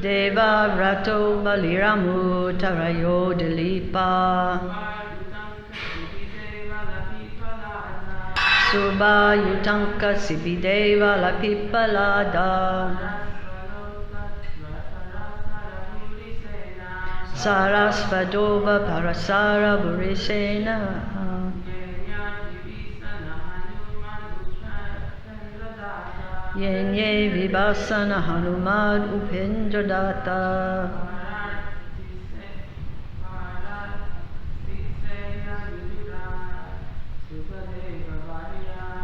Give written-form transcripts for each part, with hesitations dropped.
Deva Rato Baliramu Tarayo Dilipa Subha Yutanka Sibideva Lapipalada Sarasvadova Parasara Burisena Yenye Vibhasana Hanumad Upendradata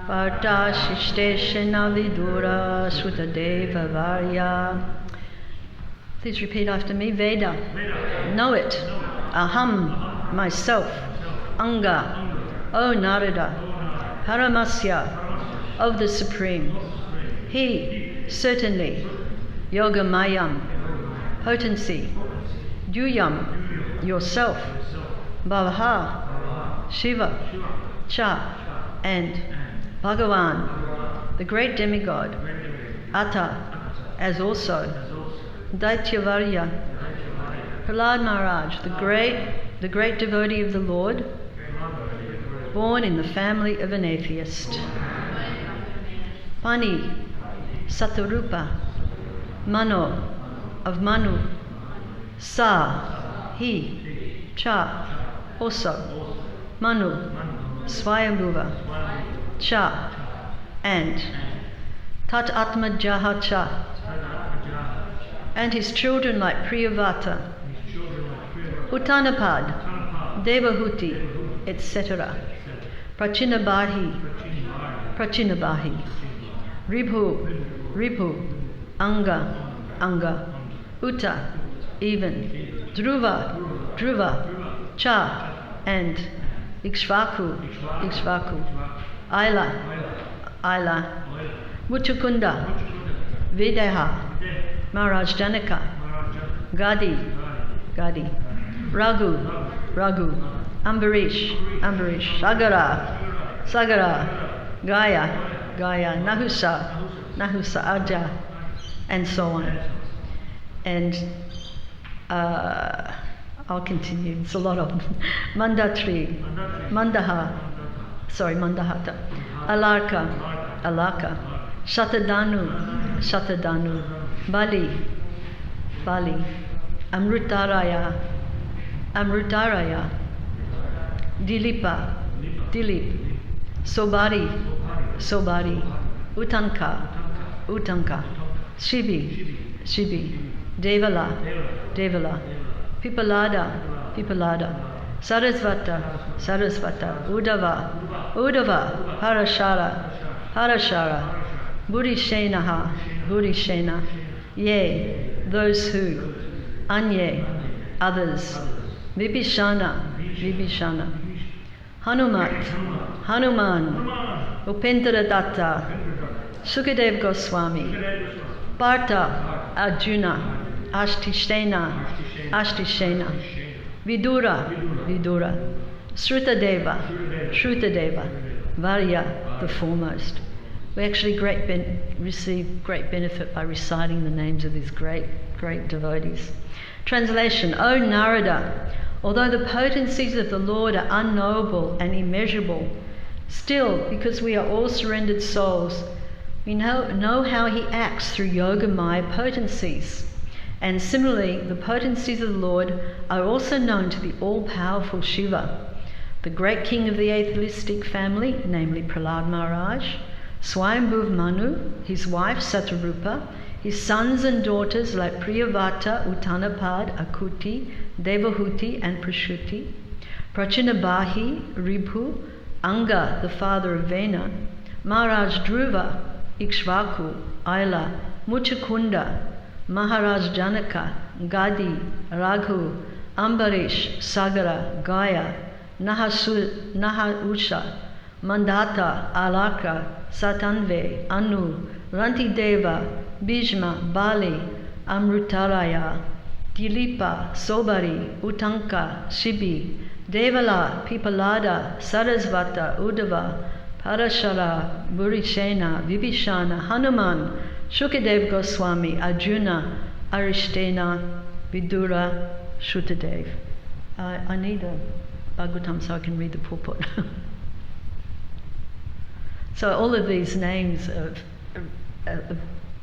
Parta Shishteshana Vidura Sutadeva Varya. Please repeat after me. Veda. Know it. Aham. Myself. Anga. O Narada. Paramasya. Of the Supreme. He. Certainly. Yogamayam. Potency. Duyam. Yourself. Bhavaha. Shiva. Cha. And. Bhagavan. The great demigod. Ata. As also. Daityavarya, Prahlad Maharaj, the great devotee of the Lord, born in the family of an atheist. Pani, Satarupa, Mano, of Manu, Sa, he, Cha, also, Manu, Swayambhuva, Cha, and Tat Atma Jaha Cha, and his children like Priyavata, Uttanapad, Devahuti, etc. Prachinabahi, Ribhu, Anga, Uta, even, Dhruva, Cha, and Ikshvaku, Aila, Muchukunda, Videha, Maharaj Janaka, Gadi, Raghu, Ambarish, Sagara, Gaya, Nahusa, Aja, and so on. And I'll continue, it's a lot of them. Mandatri, Mandahata, Alaka, Shatadanu, Bali, Amrutaraya, Dilip, Sobari, Utanka, Shibi, Devala, Pipalada, Sarasvata, Udava, Parashara, Burishena, Ye, those who, Anye, others, Vibhishana, Hanuman, Upendra Sukadev Goswami, Partha, Arjuna, Ashtishena, Vidura, Shrutadeva, Varya, the foremost. We actually receive great benefit by reciting the names of these great devotees. Translation: O Narada, although the potencies of the Lord are unknowable and immeasurable, still, because we are all surrendered souls, we know how he acts through Yogamaya potencies. And similarly, the potencies of the Lord are also known to the all-powerful Shiva, the great king of the atheistic family, namely Prahlad Maharaj, Swayambhuv Manu, his wife Satarupa, his sons and daughters like Priyavata, Uttanapad, Akuti, Devahuti and Prashuti, Prachinabahi, Ribhu, Anga, the father of Vena, Maharaj Dhruva, Ikshvaku, Aila, Muchukunda, Maharaj Janaka, Gadi, Raghu, Ambarish, Sagara, Gaya, Nahausha, Mandata, Alaka, Satanve, Anu, Rantideva, Bhishma, Bali, Amrutaraya, Dilipa, Sobari, Utanka, Shibi, Devala, Pipalada, Sarasvata, Uddhava, Parashara, Burishena, Vibhishana, Hanuman, Shukadev Goswami, Arjuna, Arishtena Vidura Shruttadev. I need a Bhagavatam so I can read the purport. So all of these names are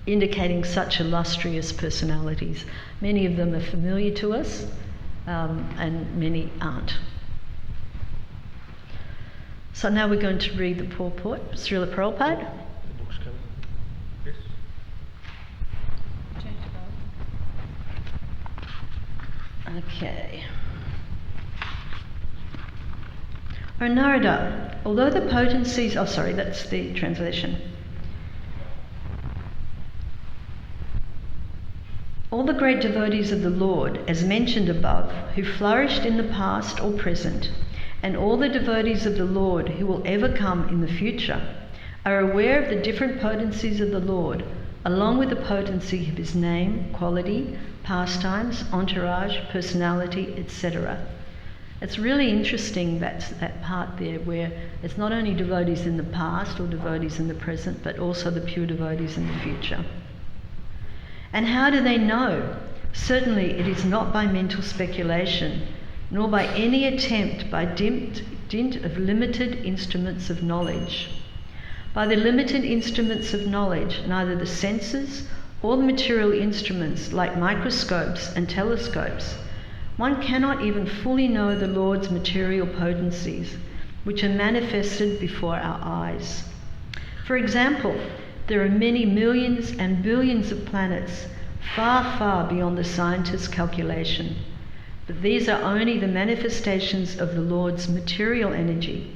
indicating such illustrious personalities. Many of them are familiar to us, and many aren't. So now we're going to read the purport. Srila Prabhupada. The book's coming. Yes. Okay. O Narada, although the potencies... Oh, sorry, that's the translation. All the great devotees of the Lord, as mentioned above, who flourished in the past or present, and all the devotees of the Lord who will ever come in the future, are aware of the different potencies of the Lord, along with the potency of his name, quality, pastimes, entourage, personality, etc. It's really interesting that part there where it's not only devotees in the past or devotees in the present, but also the pure devotees in the future. And how do they know? Certainly it is not by mental speculation, nor by any attempt by dint of limited instruments of knowledge. By the limited instruments of knowledge, neither the senses or the material instruments like microscopes and telescopes, one cannot even fully know the Lord's material potencies, which are manifested before our eyes. For example, there are many millions and billions of planets far, far beyond the scientist's calculation. But these are only the manifestations of the Lord's material energy.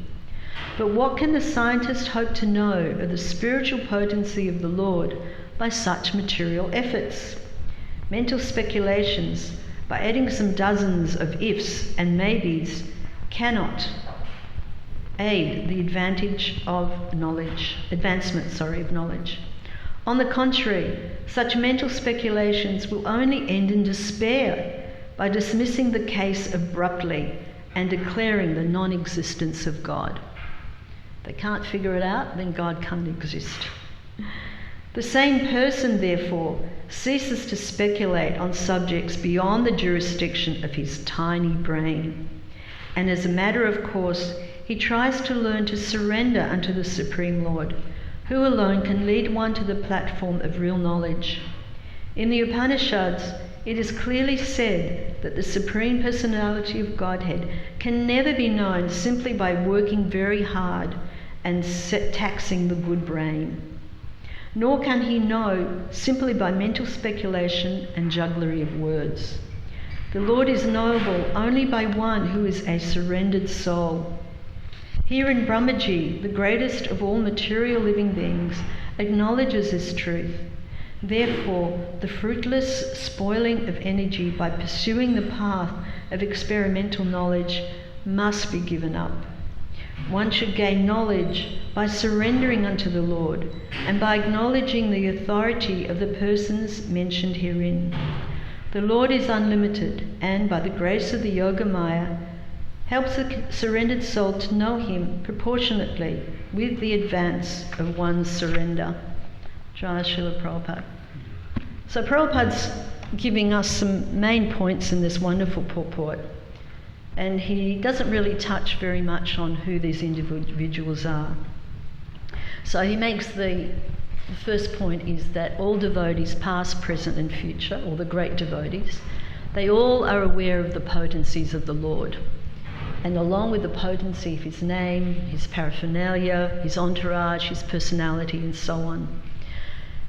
But what can the scientist hope to know of the spiritual potency of the Lord by such material efforts? Mental speculations, by adding some dozens of ifs and maybes, cannot aid the advancement of knowledge. On the contrary, such mental speculations will only end in despair by dismissing the case abruptly and declaring the non-existence of God. If they can't figure it out, then God can't exist. The same person, therefore, ceases to speculate on subjects beyond the jurisdiction of his tiny brain, and as a matter of course, he tries to learn to surrender unto the Supreme Lord, who alone can lead one to the platform of real knowledge. In the Upanishads, it is clearly said that the Supreme Personality of Godhead can never be known simply by working very hard and taxing the good brain. Nor can he know simply by mental speculation and jugglery of words. The Lord is knowable only by one who is a surrendered soul. Here in Brahmaji, the greatest of all material living beings, acknowledges this truth. Therefore, the fruitless spoiling of energy by pursuing the path of experimental knowledge must be given up. One should gain knowledge by surrendering unto the Lord and by acknowledging the authority of the persons mentioned herein. The Lord is unlimited and, by the grace of the Yoga Maya, helps the surrendered soul to know him proportionately with the advance of one's surrender. Jai Srila Prabhupada. So Prabhupada's giving us some main points in this wonderful purport. And he doesn't really touch very much on who these individuals are. So he makes the first point is that all devotees, past, present and future, all the great devotees, they all are aware of the potencies of the Lord. And along with the potency of his name, his paraphernalia, his entourage, his personality and so on.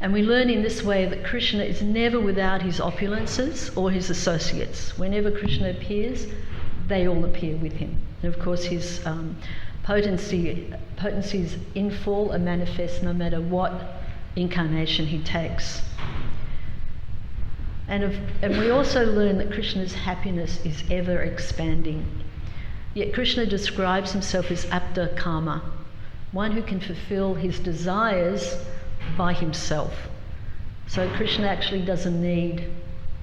And we learn in this way that Krishna is never without his opulences or his associates. Whenever Krishna appears, they all appear with him. And of course his potencies in full are manifest no matter what incarnation he takes. And we also learn that Krishna's happiness is ever expanding. Yet Krishna describes himself as apta kama, one who can fulfill his desires by himself. So Krishna actually doesn't need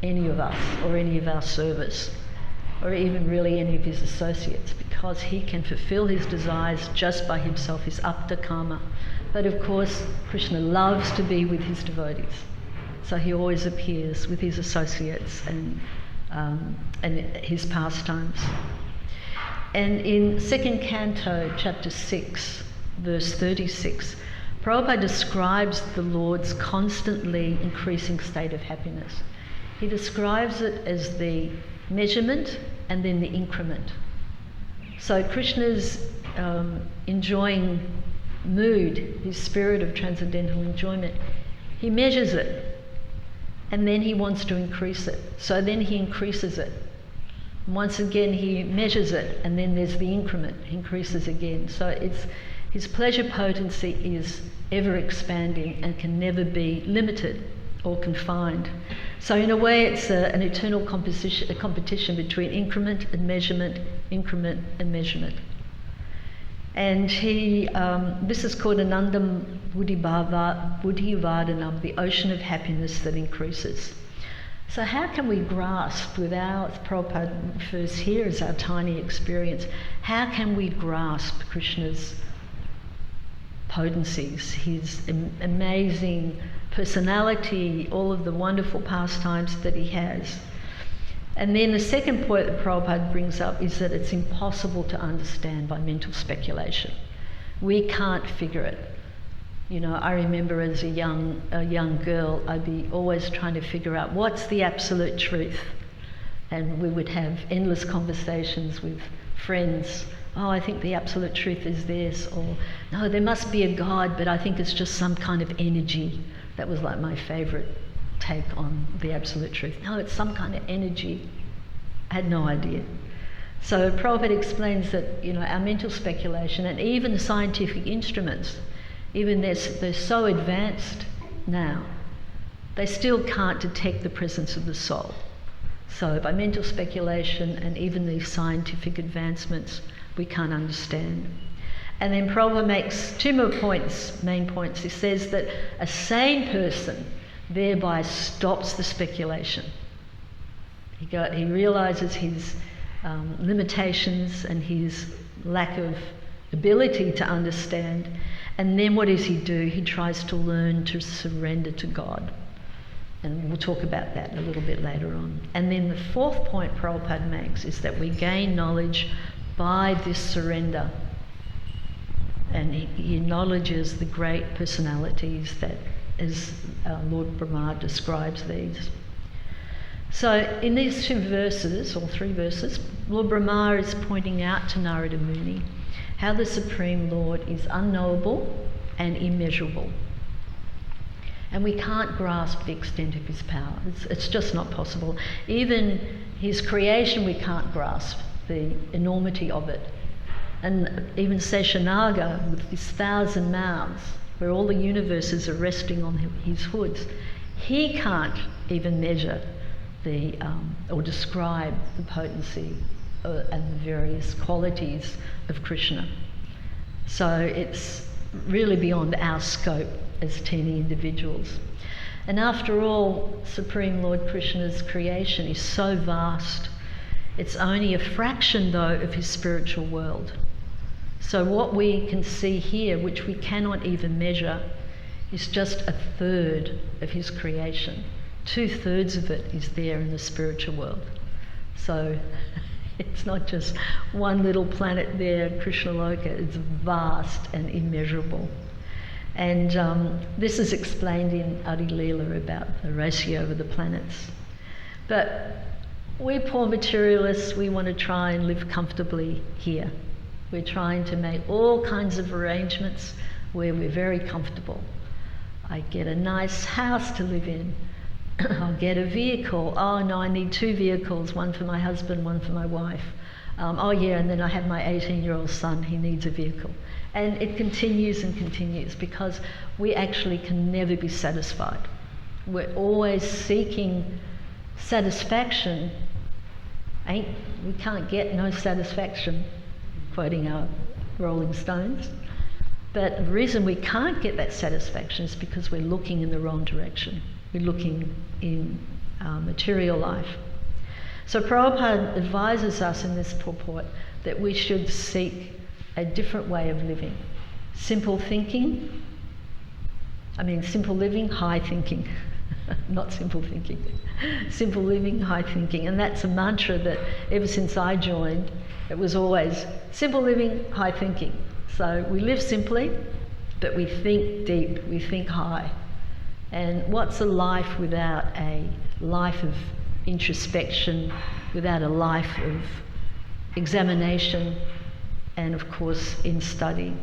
any of us or any of our service, or even really any of his associates, because he can fulfill his desires just by himself, his apta kama. But of course, Krishna loves to be with his devotees. So he always appears with his associates and his pastimes. And in 2nd Canto, chapter 6, verse 36, Prabhupada describes the Lord's constantly increasing state of happiness. He describes it as the measurement and then the increment. So Krishna's enjoying mood, his spirit of transcendental enjoyment, he measures it and then he wants to increase it. So then he increases it. Once again he measures it and then there's the increment, he increases again. So his pleasure potency is ever expanding and can never be limited or confined. So in a way it's an eternal competition between increment and measurement, increment and measurement. And this is called Anandam Buddhivardhanam, the ocean of happiness that increases. So how can we grasp, without Prabhupada refers here as our tiny experience, how can we grasp Krishna's potencies, his amazing personality, all of the wonderful pastimes that he has? And then the second point that Prabhupada brings up is that it's impossible to understand by mental speculation. We can't figure it. You know, I remember as a young girl, I'd be always trying to figure out what's the absolute truth. And we would have endless conversations with friends. Oh, I think the absolute truth is this, or no, there must be a God, but I think it's just some kind of energy. That was like my favourite take on the absolute truth. No, it's some kind of energy. I had no idea. So Prabhupada explains that, you know, our mental speculation and even scientific instruments, even they're so advanced now, they still can't detect the presence of the soul. So by mental speculation and even these scientific advancements, we can't understand. And then Prabhupada makes two more points, main points. He says that a sane person thereby stops the speculation. He realises his limitations and his lack of ability to understand. And then what does he do? He tries to learn to surrender to God. And we'll talk about that a little bit later on. And then the fourth point Prabhupada makes is that we gain knowledge by this surrender. And he acknowledges the great personalities that, as Lord Brahma describes these. So in these two verses, or three verses, Lord Brahma is pointing out to Narada Muni how the Supreme Lord is unknowable and immeasurable. And we can't grasp the extent of his power. It's just not possible. Even his creation, we can't grasp the enormity of it. And even Seshanaga, with his 1,000 mouths, where all the universes are resting on his hoods, he can't even measure or describe the potency and the various qualities of Krishna. So it's really beyond our scope as teeny individuals. And after all, Supreme Lord Krishna's creation is so vast. It's only a fraction, though, of his spiritual world. So what we can see here, which we cannot even measure, is just a third of his creation. 2/3 of it is there in the spiritual world. So it's not just one little planet there, Krishnaloka, it's vast and immeasurable. And this is explained in Adi Leela about the ratio of the planets. But we poor materialists, we want to try and live comfortably here. We're trying to make all kinds of arrangements where we're very comfortable. I get a nice house to live in. I'll get a vehicle. Oh no, I need 2 vehicles, one for my husband, one for my wife. Oh yeah, and then I have my 18-year-old son, he needs a vehicle. And it continues and continues because we actually can never be satisfied. We're always seeking satisfaction. We can't get no satisfaction, quoting our Rolling Stones. But the reason we can't get that satisfaction is because we're looking in the wrong direction. We're looking in material life. So Prabhupada advises us in this purport that we should seek a different way of living. Simple living, high thinking. not simple thinking. Simple living, high thinking. And that's a mantra that ever since I joined, it was always simple living, high thinking. So we live simply, but we think deep, we think high. And what's a life without a life of introspection, without a life of examination, and of course in study?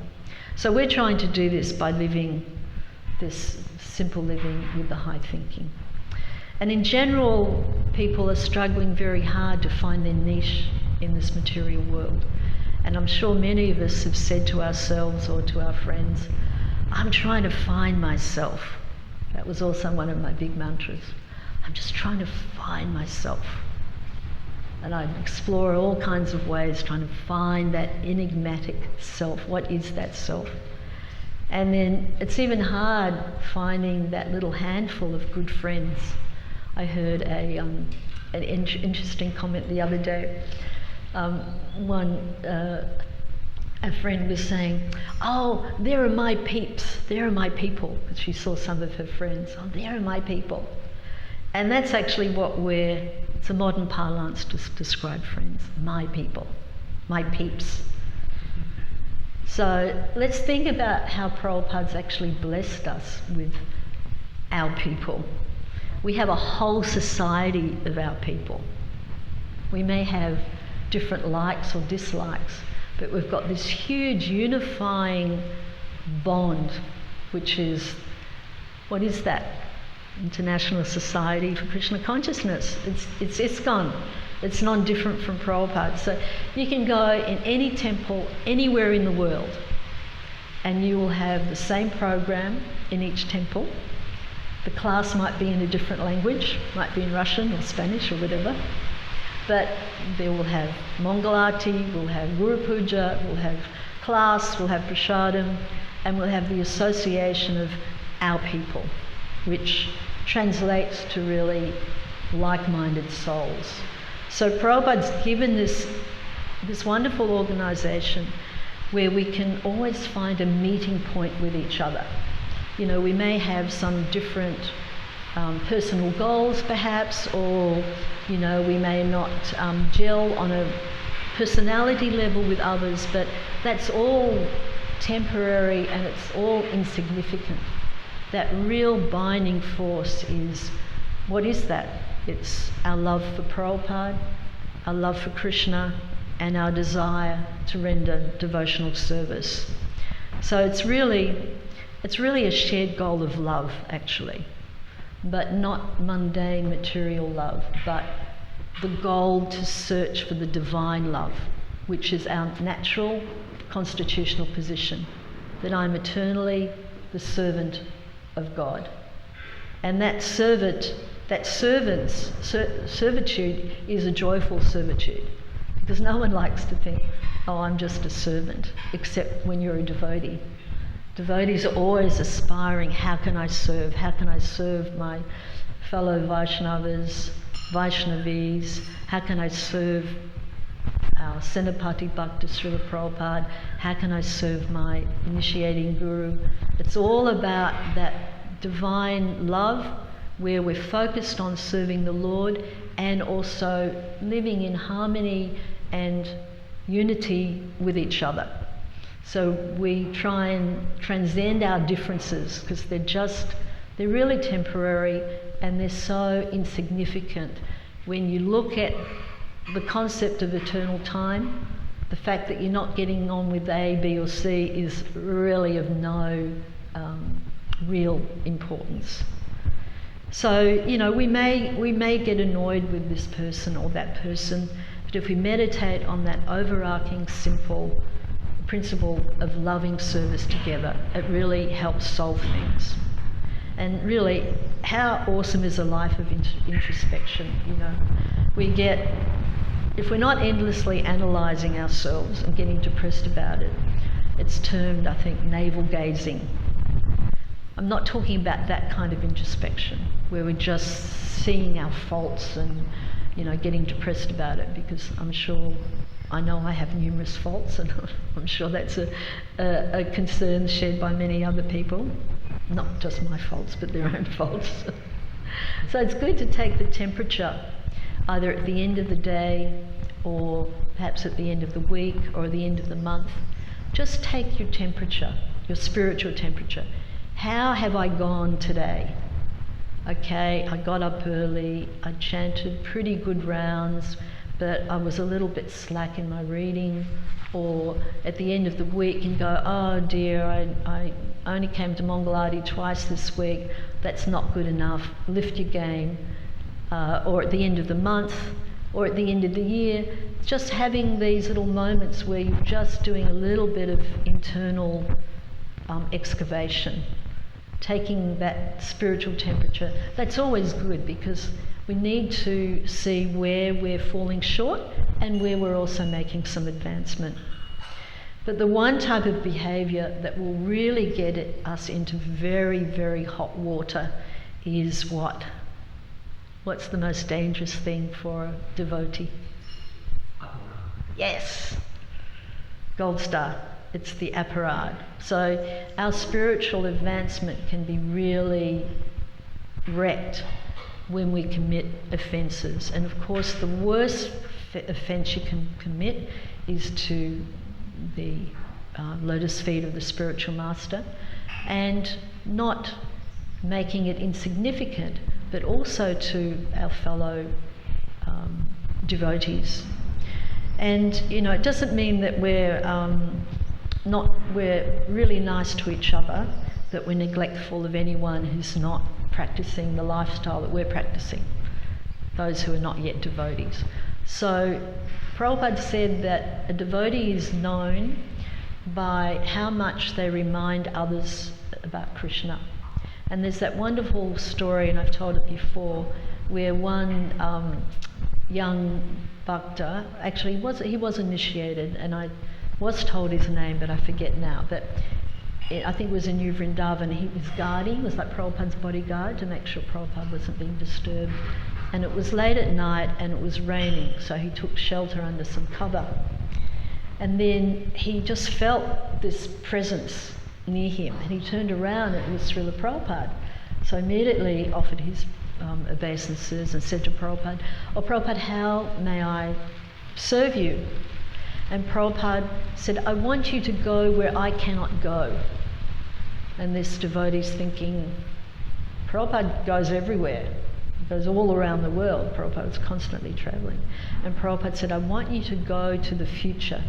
So we're trying to do this by living this simple living with the high thinking. And in general, people are struggling very hard to find their niche in this material world. And I'm sure many of us have said to ourselves or to our friends, I'm trying to find myself. That was also one of my big mantras. I'm just trying to find myself. And I explore all kinds of ways trying to find that enigmatic self. What is that self? And then it's even hard finding that little handful of good friends. I heard an interesting comment the other day. A friend was saying, oh, there are my peeps, there are my people, because she saw some of her friends. Oh, there are my people. And that's actually it's a modern parlance to describe friends, my people, my peeps. So let's think about how Prabhupada's actually blessed us with our people. We have a whole society of our people. We may have different likes or dislikes, but we've got this huge unifying bond, which is, what is that? International Society for Krishna Consciousness. It's ISKCON. It's non-different from Prabhupada. So you can go in any temple anywhere in the world and you will have the same program in each temple. The class might be in a different language, might be in Russian or Spanish or whatever, but they will have Mangalarti, we'll have Guru Puja, we'll have class, we'll have Prasadam, and we'll have the association of our people, which translates to really like-minded souls. So Prabhupada's given this wonderful organisation where we can always find a meeting point with each other. You know, we may have some different personal goals perhaps, or, you know, we may not gel on a personality level with others, but that's all temporary and it's all insignificant. That real binding force is, what is that? It's our love for Prabhupada, our love for Krishna, and our desire to render devotional service. So it's really a shared goal of love, actually, but not mundane material love, but the goal to search for the divine love, which is our natural constitutional position, that I'm eternally the servant of God. And that servitude is a joyful servitude, because no one likes to think, oh, I'm just a servant, except when you're a devotee. Devotees are always aspiring, how can I serve? How can I serve my fellow Vaishnavas, Vaishnavis? How can I serve our Senapati Bhakta Srila Prabhupada? How can I serve my initiating guru? It's all about that divine love where we're focused on serving the Lord and also living in harmony and unity with each other. So we try and transcend our differences because they're really temporary and they're so insignificant. When you look at the concept of eternal time, the fact that you're not getting on with A, B or C is really of no real importance. So, you know, we may get annoyed with this person or that person, but if we meditate on that overarching simple principle of loving service together, it really helps solve things. And really, how awesome is a life of introspection, you know? If we're not endlessly analysing ourselves and getting depressed about it, it's termed, I think, navel gazing. I'm not talking about that kind of introspection where we're just seeing our faults and, you know, getting depressed about it, because I know I have numerous faults, and I'm sure that's a concern shared by many other people. Not just my faults, but their own faults. So it's good to take the temperature either at the end of the day or perhaps at the end of the week or the end of the month. Just take your temperature, your spiritual temperature. How have I gone today? Okay, I got up early, I chanted pretty good rounds, but I was a little bit slack in my reading. Or at the end of the week and go, oh dear, I only came to Mangalarti twice this week, that's not good enough, lift your game. Or at the end of the month, or at the end of the year, just having these little moments where you're just doing a little bit of internal excavation, taking that spiritual temperature. That's always good because we need to see where we're falling short and where we're also making some advancement. But the one type of behaviour that will really get us into very, very hot water is what? What's the most dangerous thing for a devotee? Yes, gold star. It's the aparad. So our spiritual advancement can be really wrecked when we commit offences. And of course the worst offence you can commit is to the lotus feet of the spiritual master, and not making it insignificant, but also to our fellow devotees. And it doesn't mean that we're really nice to each other, that we're neglectful of anyone who's not practicing the lifestyle that we're practicing, those who are not yet devotees. So Prabhupada said that a devotee is known by how much they remind others about Krishna. And there's that wonderful story, and I've told it before, where one young bhakta, actually he was initiated, and I was told his name but I forget now, but I think it was in New Vrindavan. He was guarding, was like Prabhupada's bodyguard to make sure Prabhupada wasn't being disturbed. And it was late at night and it was raining, so he took shelter under some cover. And then he just felt this presence near him, and he turned around and it was Srila Prabhupada. So immediately offered his obeisances and said to Prabhupada, "Oh Prabhupada, how may I serve you?" And Prabhupada said, "I want you to go where I cannot go." And this devotee's thinking, Prabhupada goes everywhere. He goes all around the world. Prabhupada's constantly travelling. And Prabhupada said, "I want you to go to the future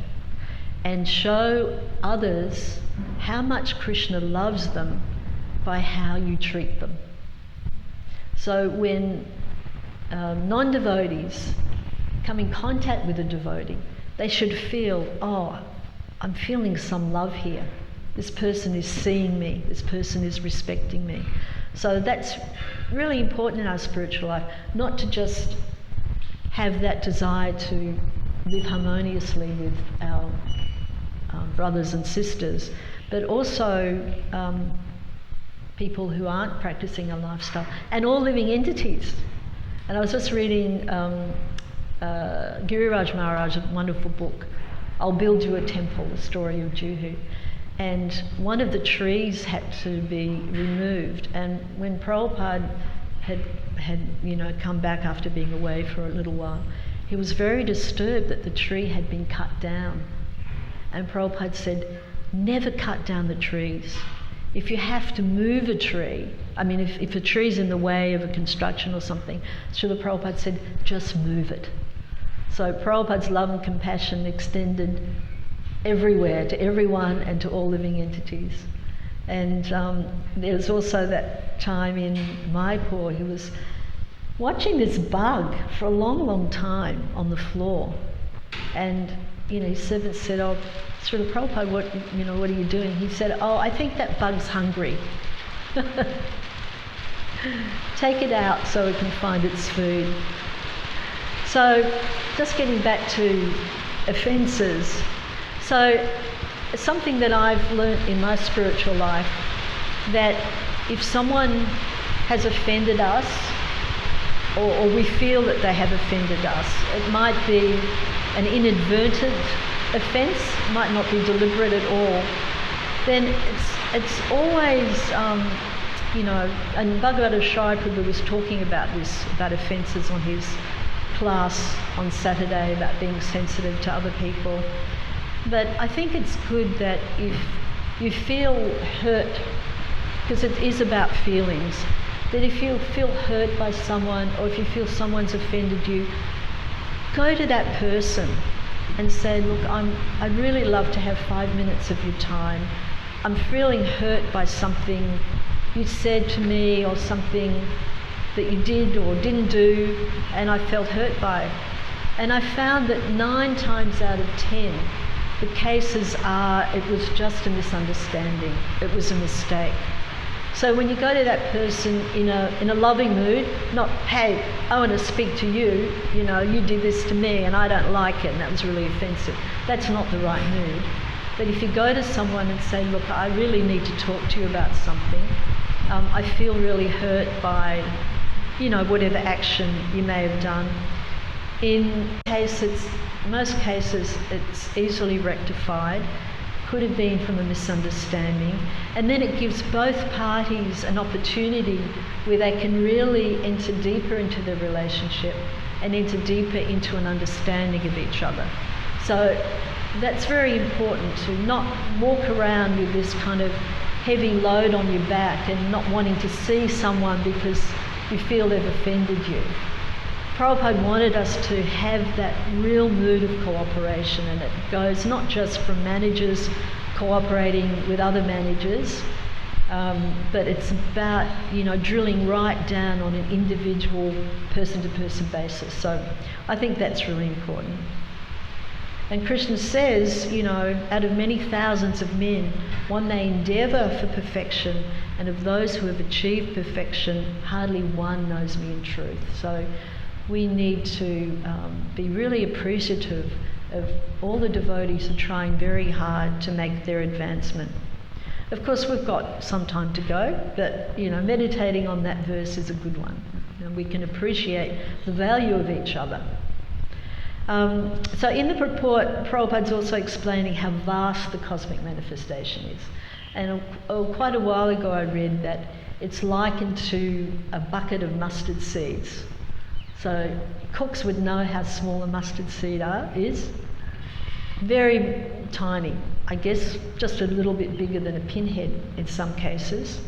and show others how much Krishna loves them by how you treat them." So when non-devotees come in contact with a devotee, they should feel, oh, I'm feeling some love here. This person is seeing me. This person is respecting me. So that's really important in our spiritual life, not to just have that desire to live harmoniously with our brothers and sisters, but also people who aren't practicing a lifestyle, and all living entities. And I was just reading Giriraj Maharaj's wonderful book, I'll Build You a Temple, the story of Juhu. And one of the trees had to be removed, and when Prabhupada had come back after being away for a little while, he was very disturbed that the tree had been cut down. And Prabhupada said, never cut down the trees. If you have to move a tree, if a tree's in the way of a construction or something, Srila Prabhupada said, just move it. So Prabhupada's love and compassion extended everywhere, to everyone and to all living entities. And there's also that time in Mayapur, he was watching this bug for a long, long time on the floor. And his servant said, "Oh, Srila Prabhupada, what are you doing?" He said, "Oh, I think that bug's hungry. Take it out so it can find its food." So, just getting back to offences. So, something that I've learnt in my spiritual life, that if someone has offended us, or we feel that they have offended us, it might be an inadvertent offence, might not be deliberate at all, then it's always and Bhagavata Shri Prabhu was talking about this, about offences on his class on Saturday, about being sensitive to other people. But I think it's good that if you feel hurt, because it is about feelings, that if you feel hurt by someone or if you feel someone's offended you, go to that person and say, look, I'd really love to have 5 minutes of your time. I'm feeling hurt by something you said to me or something that you did or didn't do, and I felt hurt by it. And I found that 9 times out of 10, the cases are, it was just a misunderstanding, it was a mistake. So when you go to that person in a loving mood, not, hey, I want to speak to you, you did this to me and I don't like it and that was really offensive. That's not the right mood. But if you go to someone and say, look, I really need to talk to you about something, I feel really hurt by, whatever action you may have done. In most cases, it's easily rectified. Could have been from a misunderstanding, and then it gives both parties an opportunity where they can really enter deeper into the relationship and enter deeper into an understanding of each other. So that's very important, to not walk around with this kind of heavy load on your back and not wanting to see someone because you feel they've offended you. Prabhupada wanted us to have that real mood of cooperation, and it goes not just from managers cooperating with other managers, but it's about, drilling right down on an individual person-to-person basis. So I think that's really important. And Krishna says, out of many thousands of men, one may endeavour for perfection, and of those who have achieved perfection, hardly one knows me in truth. So we need to be really appreciative of all the devotees who are trying very hard to make their advancement. Of course, we've got some time to go, but meditating on that verse is a good one. And we can appreciate the value of each other. So in the purport, Prabhupada's also explaining how vast the cosmic manifestation is. And quite a while ago I read that it's likened to a bucket of mustard seeds. So cooks would know how small a mustard seed is. Very tiny, I guess just a little bit bigger than a pinhead in some cases.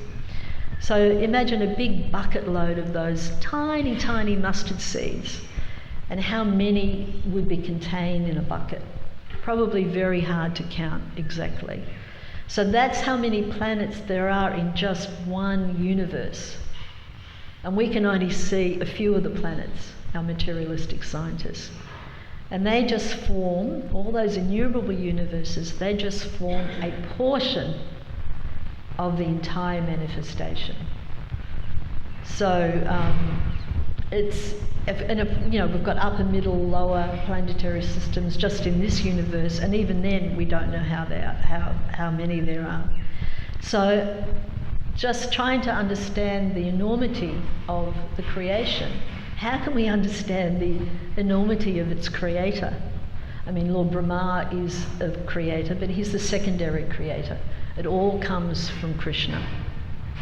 So imagine a big bucket load of those tiny, tiny mustard seeds, and how many would be contained in a bucket. Probably very hard to count exactly. So that's how many planets there are in just one universe. And we can only see a few of the planets, our materialistic scientists. And they just form, all those innumerable universes, they just form a portion of the entire manifestation. So we've got upper, middle, lower planetary systems just in this universe, and even then we don't know how many there are. So just trying to understand the enormity of the creation. How can we understand the enormity of its creator? I mean, Lord Brahma is a creator, but he's the secondary creator. It all comes from Krishna,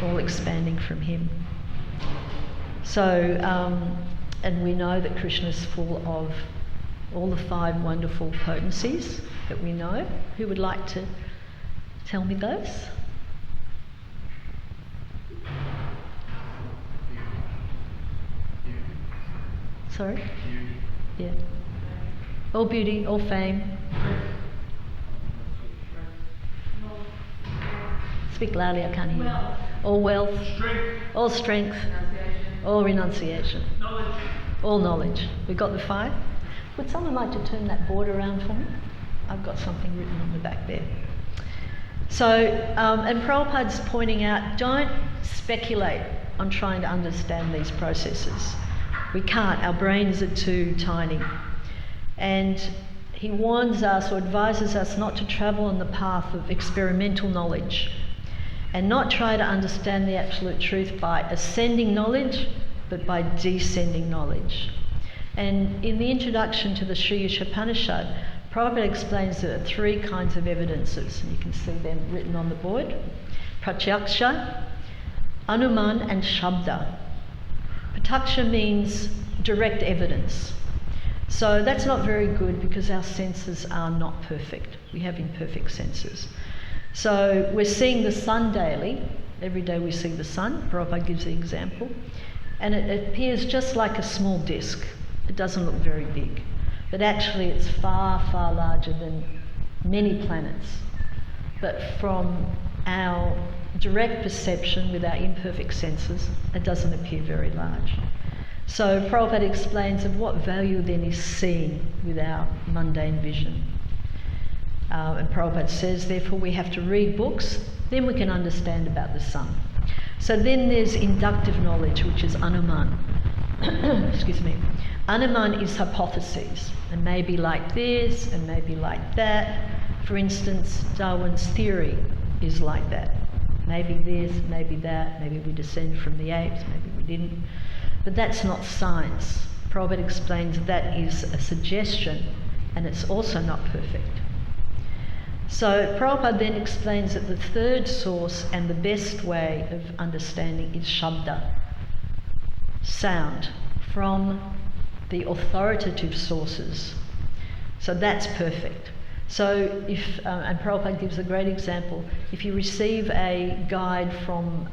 all expanding from him. So, and we know that Krishna is full of all the 5 wonderful potencies that we know. Who would like to tell me those? Sorry? Yeah. All beauty, all fame. Speak loudly, I can't hear you. All wealth, all strength, all renunciation, all knowledge. We got the 5? Would someone like to turn that board around for me? I've got something written on the back there. So, and Prabhupada's pointing out, don't speculate on trying to understand these processes. We can't, our brains are too tiny. And he warns us or advises us not to travel on the path of experimental knowledge and not try to understand the absolute truth by ascending knowledge, but by descending knowledge. And in the introduction to the Sri Upanishad, Prabhupada explains there are 3 kinds of evidences, and you can see them written on the board. Pratyaksha, Anuman and Shabda. Pratyaksha means direct evidence. So that's not very good because our senses are not perfect. We have imperfect senses. So we're seeing the sun daily. Every day we see the sun. Prabhupada gives the example. And it appears just like a small disc. It doesn't look very big. But actually it's far, far larger than many planets. But from our direct perception with our imperfect senses, it doesn't appear very large. So Prabhupada explains of what value then is seen with our mundane vision. And Prabhupada says, therefore, we have to read books, then we can understand about the sun. So then there's inductive knowledge, which is Anuman. Excuse me. Anuman is hypotheses, and maybe like this, and maybe like that. For instance, Darwin's theory is like that. Maybe this, maybe that, maybe we descended from the apes, maybe we didn't. But that's not science. Prabhupada explains that is a suggestion, and it's also not perfect. So Prabhupada then explains that the third source and the best way of understanding is Shabda, sound, from the authoritative sources. So that's perfect. So if, and Prabhupada gives a great example, if you receive a guide from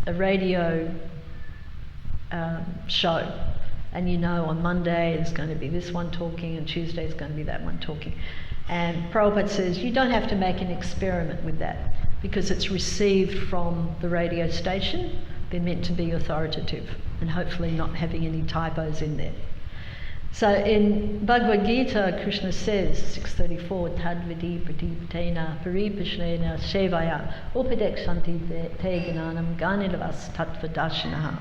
a radio show, and you know on Monday it's going to be this one talking and Tuesday it's going to be that one talking. And Prabhupada says you don't have to make an experiment with that because it's received from the radio station. They're meant to be authoritative and hopefully not having any typos in there. So in Bhagavad Gita, Krishna says, 634, Tadvidi pratipatena paripashnena sevaya upadekshanti te gnanam ganilavas tattvadashinaha.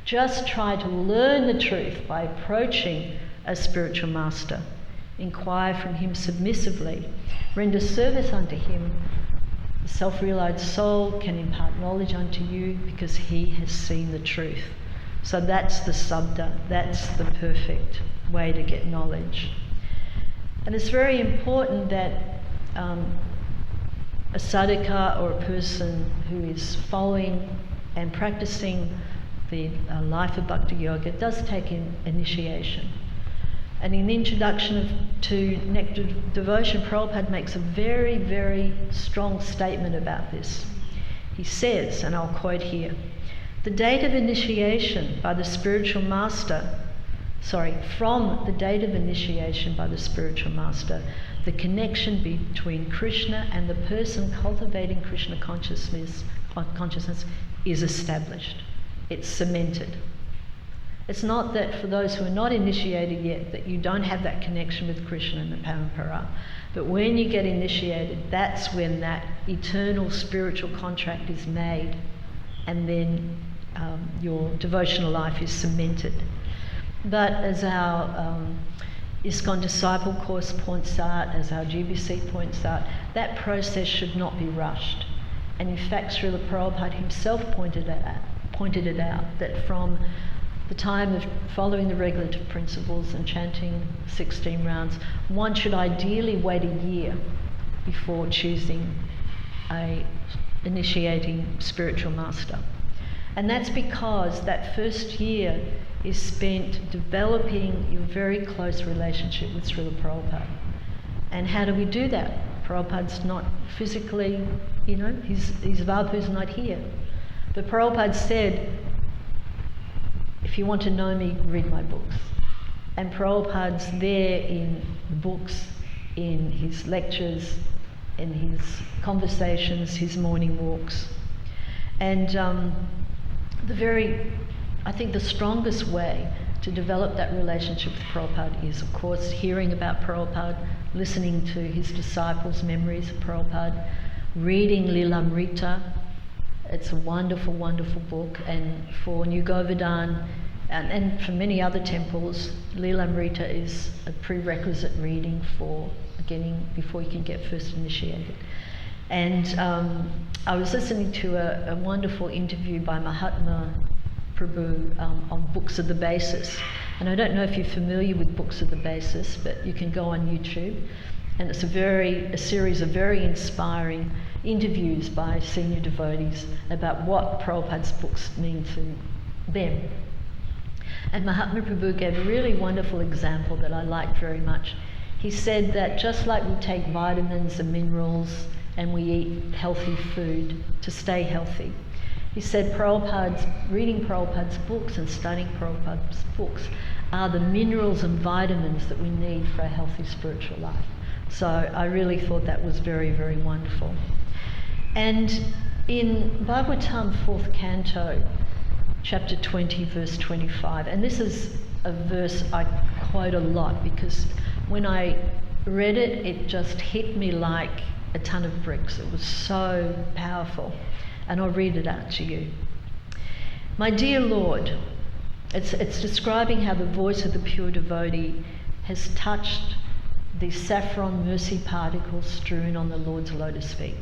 Just try to learn the truth by approaching a spiritual master. Inquire from him submissively. Render service unto him. The self-realized soul can impart knowledge unto you because he has seen the truth. So that's the sabda, that's the perfect way to get knowledge. And it's very important that a sadhaka or a person who is following and practicing the life of Bhakti Yoga does take initiation. And in the introduction to Nectar Devotion, Prabhupada makes a very, very strong statement about this. He says, and I'll quote here, the date of initiation by the spiritual master, from the date of initiation by the spiritual master, the connection between Krishna and the person cultivating Krishna consciousness is established. It's cemented. It's not that for those who are not initiated yet that you don't have that connection with Krishna and the Parampara. But when you get initiated, that's when that eternal spiritual contract is made, and then your devotional life is cemented. But as our ISKCON Disciple Course points out, as our GBC points out, that process should not be rushed. And in fact, Srila Prabhupada himself pointed it out, that from the time of following the regulative principles and chanting 16 rounds, one should ideally wait a year before choosing a initiating spiritual master. And that's because that first year is spent developing your very close relationship with Srila Prabhupada. And how do we do that? Prabhupada's not physically, his Vapu's not here. But Prabhupada said, if you want to know me, read my books. And Prabhupada's there in the books, in his lectures, in his conversations, his morning walks. And I think the strongest way to develop that relationship with Prabhupada is, of course, hearing about Prabhupada, listening to his disciples' memories of Prabhupada, reading Lilamrita. It's a wonderful, wonderful book, and for New Govardhana and for many other temples, Lilamrita is a prerequisite reading for before you can get first initiated. And I was listening to a wonderful interview by Mahatma Prabhu on Books of the Basis. And I don't know if you're familiar with Books of the Basis, but you can go on YouTube. And it's a series of very inspiring interviews by senior devotees about what Prabhupada's books mean to them. And Mahatma Prabhu gave a really wonderful example that I liked very much. He said that just like we take vitamins and minerals and we eat healthy food to stay healthy, he said reading Prabhupada's books and studying Prabhupada's books are the minerals and vitamins that we need for a healthy spiritual life. So I really thought that was very, very wonderful. And in Bhagavatam 4th Canto, chapter 20, verse 25, and this is a verse I quote a lot because when I read it, it just hit me like a ton of bricks. It was so powerful. And I'll read it out to you. My dear Lord, it's describing how the voice of the pure devotee has touched the saffron mercy particles strewn on the Lord's lotus feet.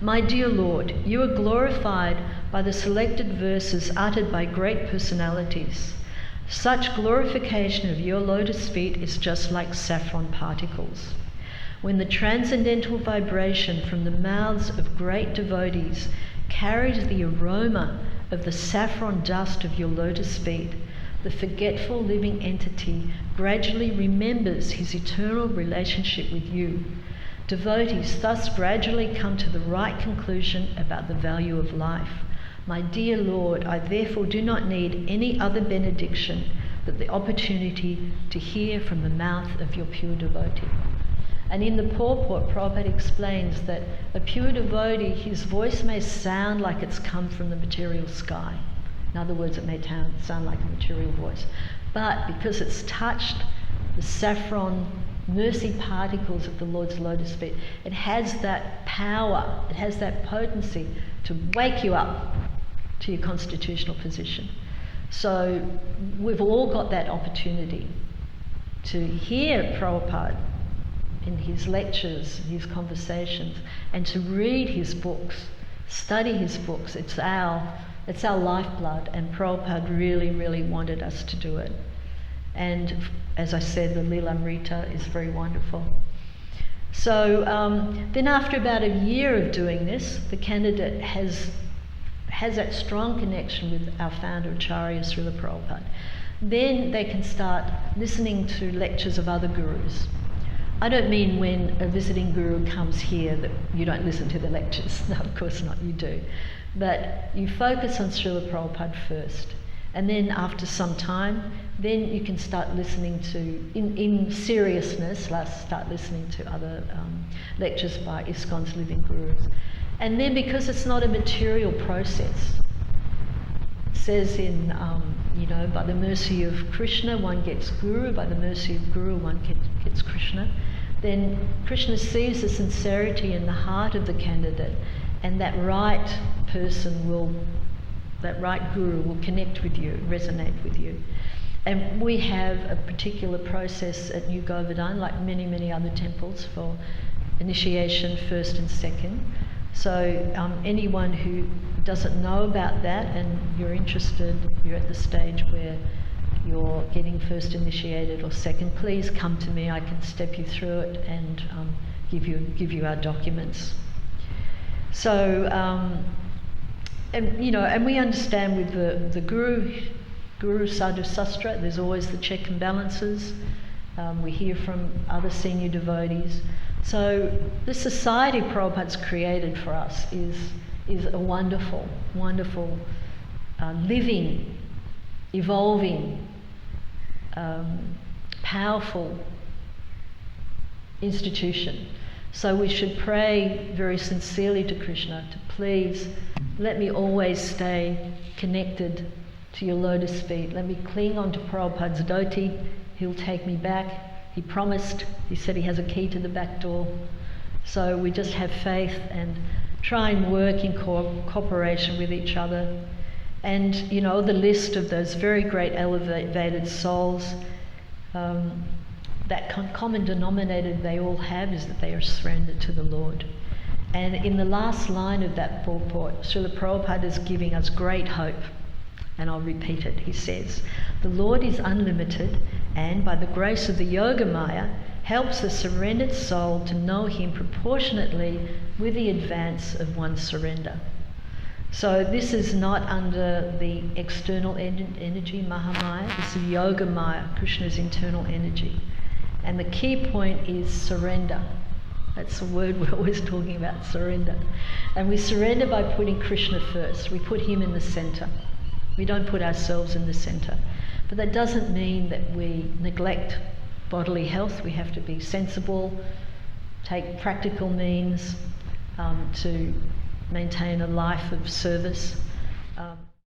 My dear Lord, you are glorified by the selected verses uttered by great personalities. Such glorification of your lotus feet is just like saffron particles. When the transcendental vibration from the mouths of great devotees carries the aroma of the saffron dust of your lotus feet, the forgetful living entity gradually remembers his eternal relationship with you. Devotees thus gradually come to the right conclusion about the value of life. My dear Lord, I therefore do not need any other benediction but the opportunity to hear from the mouth of your pure devotee. And in the purport, Prabhupada explains that a pure devotee, his voice may sound like it's come from the material sky. In other words, it may sound like a material voice. But because it's touched the saffron mercy particles of the Lord's lotus feet, it has that power, it has that potency to wake you up to your constitutional position. So we've all got that opportunity to hear Prabhupada in his lectures, his conversations, and to read his books, study his books. It's our lifeblood, and Prabhupada really, really wanted us to do it. And as I said, the Lilamrita is very wonderful. So then after about a year of doing this, the candidate has that strong connection with our founder, Acharya Srila Prabhupada. Then they can start listening to lectures of other gurus. I don't mean when a visiting guru comes here that you don't listen to the lectures. No, of course not, you do. But you focus on Srila Prabhupada first. And then after some time, then you can start listening to, in seriousness, start listening to other lectures by ISKCON's living gurus. And then because it's not a material process, it says in, by the mercy of Krishna, one gets Guru, by the mercy of Guru, one gets Krishna. Then Krishna sees the sincerity in the heart of the candidate, and that right person that right Guru will connect with you, resonate with you. And we have a particular process at New Govardhana, like many, many other temples, for initiation first and second. So anyone who doesn't know about that and you're interested, you're at the stage where you're getting first initiated or second, please come to me. I can step you through it and give you our documents. So, and we understand with the Guru Sadhu Sastra, there's always the check and balances. We hear from other senior devotees. So the society Prabhupada's created for us is a wonderful, wonderful, living, evolving, powerful institution. So we should pray very sincerely to Krishna to please let me always stay connected to your lotus feet. Let me cling on to Prabhupada's dhoti. He'll take me back. He promised. He said he has a key to the back door. So we just have faith and try and work in cooperation with each other. And, the list of those very great elevated souls, that common denominator they all have is that they are surrendered to the Lord. And in the last line of that purport, Srila Prabhupada is giving us great hope. And I'll repeat it. He says, the Lord is unlimited, and by the grace of the Yoga Maya, helps the surrendered soul to know him proportionately with the advance of one's surrender. So this is not under the external energy, Mahamaya. This is Yoga Maya, Krishna's internal energy. And the key point is surrender. That's the word we're always talking about, surrender. And we surrender by putting Krishna first. We put him in the centre. We don't put ourselves in the centre. But that doesn't mean that we neglect bodily health. We have to be sensible, take practical means to maintain a life of service.